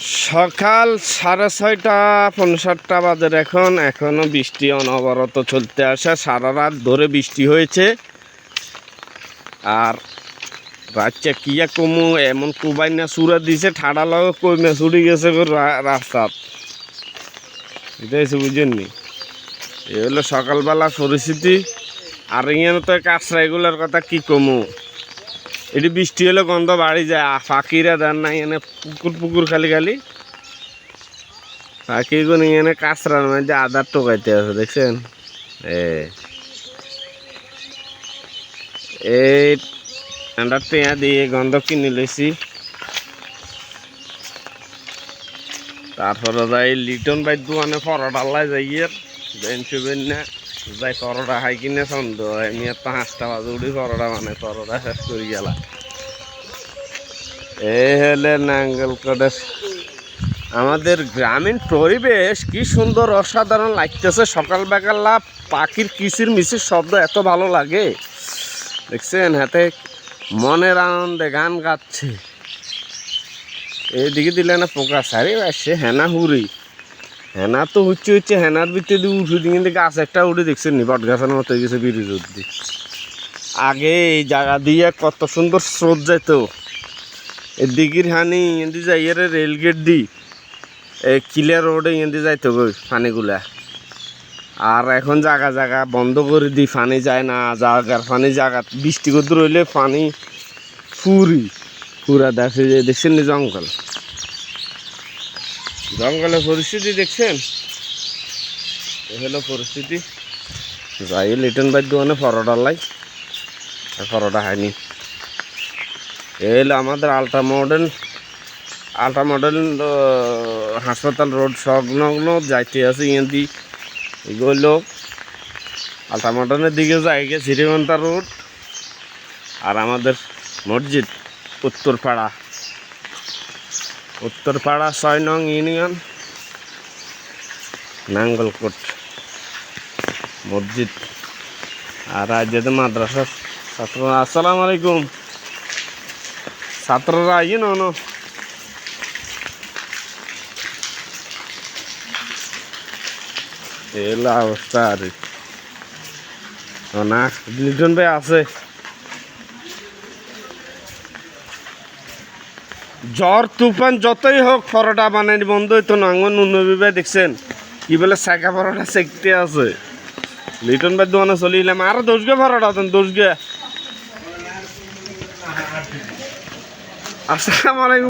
সকাল 6:30 5:30 বাজে। এখনো বৃষ্টি অনবরত চলতে আসে। সারা রাত ধরে বৃষ্টি হয়েছে। আর রাতটা কিয়া কমু এমন কুবাই না সুরা দিছে, ঠাডা লাগে কইমে ছুটি গেছে রাস্তা। এটা হচ্ছে বুঝেননি, এ হলো সকালবেলা পরিস্থিতি। আর এখানে তো কাঁচরা এগুলোর কথা কি কমু। এটি বৃষ্টি হলে গন্ধ বাড়ি যায়। ফাঁকিরা দেন না এনে পুকুর পুকুর খালি খালি ফাঁকিগুলো এনে কাঁচরার মধ্যে আদার টোকাইতে আছে, দেখছেন? এই আন্ডার টেঁয়া দিয়ে গন্ধ কিনে লইছি। তারপরে যাই লিটন বাই দোকানে পরোটা লাই যাই বেন না যাই পরোটা খাই কিনে সন্দেহ আমি আর তো 5টা বাজে উঠি পরোটা পরোটা শেষ করি গেলা। এই হলে নাঙ্গলকোটের আমাদের গ্রামীণ পরিবেশ কি সুন্দর অসাধারণ লাগতেছে। সকাল বেলা পাখির কিচির মিচির শব্দ এত ভালো লাগে, দেখছেন? হাতে মনের আনন্দে গান গাচ্ছে। এইদিকে দিলে না পোকা সারি আসছে, হেনা হুড়ি হেনা তো হচ্ছে হেনার ভিতরে দিয়ে উঠে দিয়ে কিন্তু গাছ একটা উঠে, দেখছেন নি? বট গাছের মতো হয়ে গেছে ব্রিজ অব্দি। আগে এই জায়গা দিয়ে কত সুন্দর স্রোত যেত। এই দিঘির হানি এদি যাই রেলগেট দি ক্লিয়ার রোডে এদি যাইতো গই পানিগুলা। আর এখন জায়গা জায়গা বন্ধ করে দি, পানি যায় না। জায়গার পানি জায়গা বৃষ্টি করতে রইলে পানি পুরা দেখে যে, দেখছেন নি? জঙ্গলের পরিস্থিতি দেখছেন? এ হলো পরিস্থিতি। যাই লিটন বাই দোকানে পরোটা লাই, পরোটা খাইনি। এ হলো আমাদের আল্ট্রা মডেল হাসপাতাল রোড সংলগ্ন যাইতে আছে। ইয়েদি এগুলো আল্ট্রা মডেলের দিকে যাই গে শ্রীমন্তা রোড। আর আমাদের মসজিদ উত্তরপাড়া 6 নং ইউনিয়ন, নাঙ্গলকোট মসজিদ। আর রাজ্যতে মাদ্রাসা ছাত্ররা। আসসালামু আলাইকুম। ছাত্ররা আইয়ে না এলা অবস্থা। আর না লিটন ভাই আছে। ঝড় তুফান যতই হোক পরোটা বানাই বন্ধ হইতো না। নুনবী ভাই দেখছেন কি বলে শাখা পরোটা সেকতে আছে। লিটন ভাই দোকানে চলিলাম আরো 10 গে পরোটা দেন, 10 গে। আসসালামু আলাইকুম।